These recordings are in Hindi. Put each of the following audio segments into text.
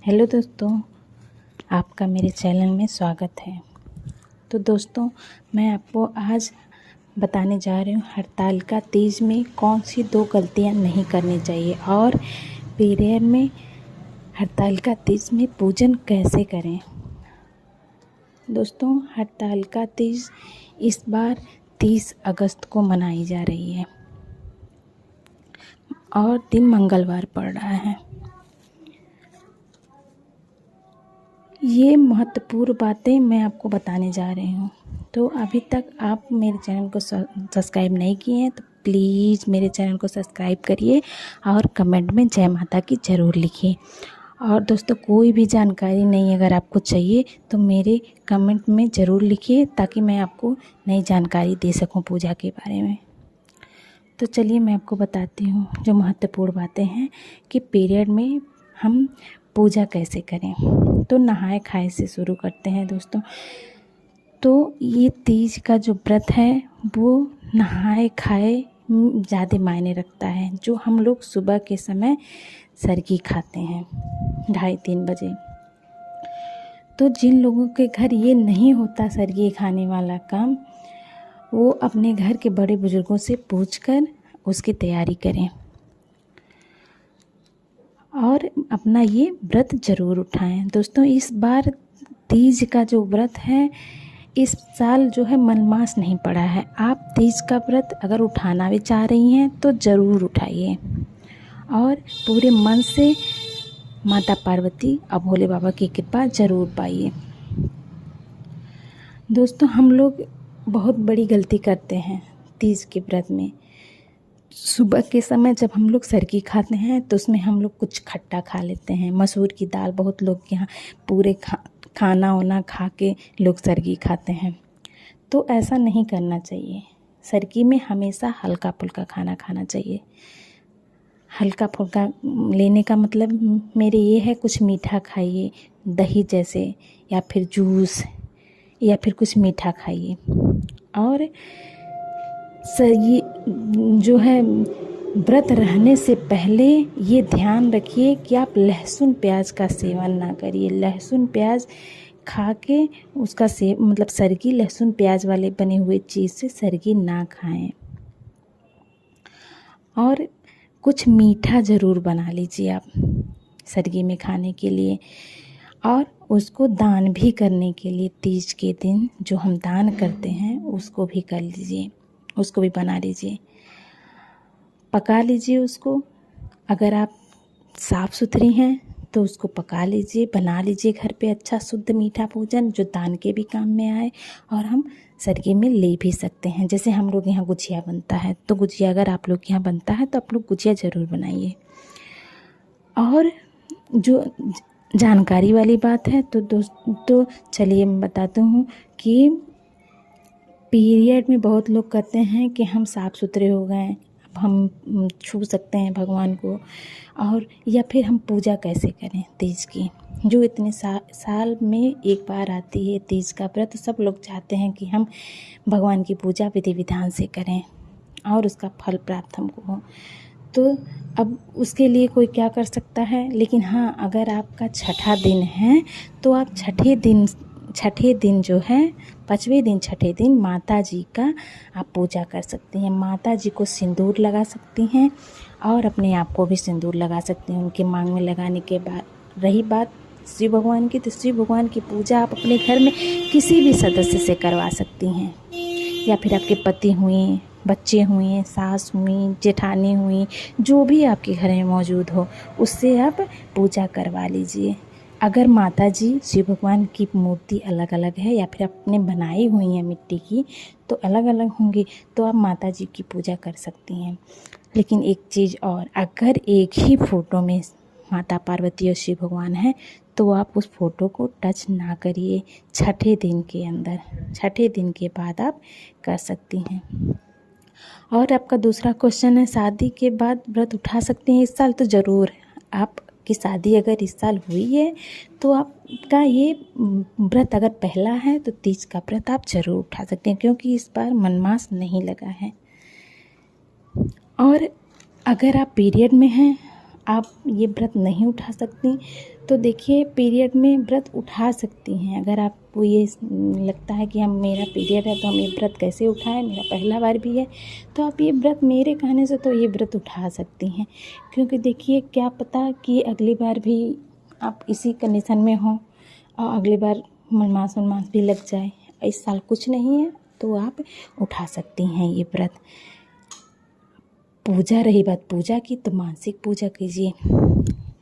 हेलो दोस्तों, आपका मेरे चैनल में स्वागत है। तो दोस्तों, मैं आपको आज बताने जा रही हूँ हरतालिका तीज में कौन सी 2 गलतियाँ नहीं करनी चाहिए और पीरियड में हरतालिका तीज में पूजन कैसे करें। दोस्तों, हरतालिका तीज इस बार 30 अगस्त को मनाई जा रही है और दिन मंगलवार पड़ रहा है। ये महत्वपूर्ण बातें मैं आपको बताने जा रही हूँ। तो अभी तक आप मेरे चैनल को सब्सक्राइब नहीं किए हैं तो प्लीज़ मेरे चैनल को सब्सक्राइब करिए और कमेंट में जय माता की ज़रूर लिखिए। और दोस्तों, कोई भी जानकारी नहीं अगर आपको चाहिए तो मेरे कमेंट में ज़रूर लिखिए ताकि मैं आपको नई जानकारी दे सकूँ पूजा के बारे में। तो चलिए मैं आपको बताती हूँ जो महत्वपूर्ण बातें हैं कि पीरियड में हम पूजा कैसे करें। तो नहाए खाए से शुरू करते हैं दोस्तों। तो ये तीज का जो व्रत है वो नहाए खाए ज़्यादा मायने रखता है। जो हम लोग सुबह के समय सरगी खाते हैं 2:30-3 बजे। तो जिन लोगों के घर ये नहीं होता सरगी खाने वाला काम, वो अपने घर के बड़े बुजुर्गों से पूछकर उसकी तैयारी करें और अपना ये व्रत ज़रूर उठाएं। दोस्तों, इस बार तीज का जो व्रत है इस साल जो है मलमास नहीं पड़ा है। आप तीज का व्रत अगर उठाना भी चाह रही हैं तो ज़रूर उठाइए और पूरे मन से माता पार्वती और भोले बाबा की कृपा ज़रूर पाइए। दोस्तों, हम लोग बहुत बड़ी गलती करते हैं तीज के व्रत में। सुबह के समय जब हम लोग सरगी खाते हैं तो उसमें हम लोग कुछ खट्टा खा लेते हैं। मसूर की दाल, बहुत लोग यहाँ पूरे खाना वाना खा के लोग सरगी खाते हैं। तो ऐसा नहीं करना चाहिए। सरगी में हमेशा हल्का फुल्का खाना खाना चाहिए। हल्का फुल्का लेने का मतलब मेरे ये है, कुछ मीठा खाइए, दही जैसे, या फिर जूस, या फिर कुछ मीठा खाइए। और ये जो है व्रत रहने से पहले ये ध्यान रखिए कि आप लहसुन प्याज का सेवन ना करिए। लहसुन प्याज खा के उसका मतलब सरगी लहसुन प्याज वाले बने हुए चीज़ से सरगी ना खाएं। और कुछ मीठा ज़रूर बना लीजिए आप सरगी में खाने के लिए, और उसको दान भी करने के लिए तीज के दिन जो हम दान करते हैं उसको भी कर लीजिए, उसको भी बना लीजिए, पका लीजिए उसको। अगर आप साफ़ सुथरी हैं तो उसको पका लीजिए, बना लीजिए घर पे अच्छा शुद्ध मीठा भोजन जो दान के भी काम में आए और हम सरगी में ले भी सकते हैं। जैसे हम लोग यहाँ गुजिया बनता है, तो गुजिया अगर आप लोग यहाँ बनता है तो आप लोग गुजिया ज़रूर बनाइए। और जो जानकारी वाली बात है तो चलिए मैं बताती हूँ कि पीरियड में बहुत लोग कहते हैं कि हम साफ़ सुथरे हो गए, अब हम छू सकते हैं भगवान को, और या फिर हम पूजा कैसे करें तीज की, जो इतने साल में एक बार आती है तीज का व्रत। सब लोग चाहते हैं कि हम भगवान की पूजा विधि विधान से करें और उसका फल प्राप्त हमको हो। तो अब उसके लिए कोई क्या कर सकता है, लेकिन हाँ, अगर आपका छठा दिन है तो आप छठे दिन जो है 5वें दिन छठे दिन माता जी का आप पूजा कर सकती हैं। माता जी को सिंदूर लगा सकती हैं और अपने आप को भी सिंदूर लगा सकती हैं। उनके मांग में लगाने के बाद रही बात शिव भगवान की, तो शिव भगवान की पूजा आप अपने घर में किसी भी सदस्य से करवा सकती हैं, या फिर आपके पति हुए, बच्चे हुए, सास हुई, जेठानी हुई, जो भी आपके घर में मौजूद हो उससे आप पूजा करवा लीजिए। अगर माता जी शिव भगवान की मूर्ति अलग अलग है या फिर आपने बनाई हुई है मिट्टी की तो अलग अलग होंगी, तो आप माता जी की पूजा कर सकती हैं। लेकिन एक चीज़ और, अगर एक ही फ़ोटो में माता पार्वती और शिव भगवान है तो आप उस फ़ोटो को टच ना करिए छठे दिन के अंदर। छठे दिन के बाद आप कर सकती हैं। और आपका दूसरा क्वेश्चन है, शादी के बाद व्रत उठा सकते हैं इस साल? तो ज़रूर, आपकी शादी अगर इस साल हुई है तो आपका ये व्रत अगर पहला है तो तीज का व्रत आप ज़रूर उठा सकते हैं, क्योंकि इस बार मनमास नहीं लगा है। और अगर आप पीरियड में हैं, आप ये व्रत नहीं उठा सकती तो देखिए पीरियड में व्रत उठा सकती हैं। अगर आपको ये लगता है कि हम मेरा पीरियड है तो हम ये व्रत कैसे उठाएं, मेरा पहला बार भी है, तो आप ये व्रत मेरे कहने से तो ये व्रत उठा सकती हैं। क्योंकि देखिए क्या पता कि अगली बार भी आप इसी कंडीशन में हों और अगली बार मनमास भी लग जाए। इस साल कुछ नहीं है तो आप उठा सकती हैं ये व्रत। पूजा, रही बात पूजा की, तो मानसिक पूजा कीजिए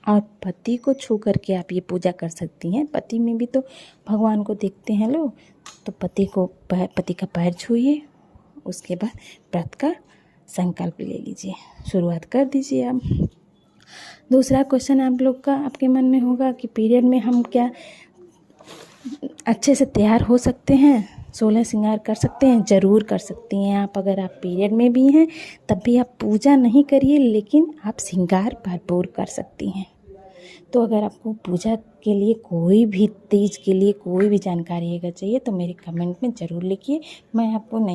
और पति को छू करके आप ये पूजा कर सकती हैं। पति में भी तो भगवान को देखते हैं लोग, तो पति का पैर छूइए, उसके बाद व्रत का संकल्प ले लीजिए, शुरुआत कर दीजिए आप। दूसरा क्वेश्चन आप लोग का आपके मन में होगा कि पीरियड में हम क्या अच्छे से तैयार हो सकते हैं, 16 श्रृंगार कर सकते हैं? ज़रूर कर सकती हैं आप। अगर आप पीरियड में भी हैं तब भी आप पूजा नहीं करिए, लेकिन आप श्रृंगार भरपूर कर सकती हैं। तो अगर आपको पूजा के लिए कोई भी, तीज के लिए कोई भी जानकारी अगर चाहिए तो मेरे कमेंट में ज़रूर लिखिए, मैं आपको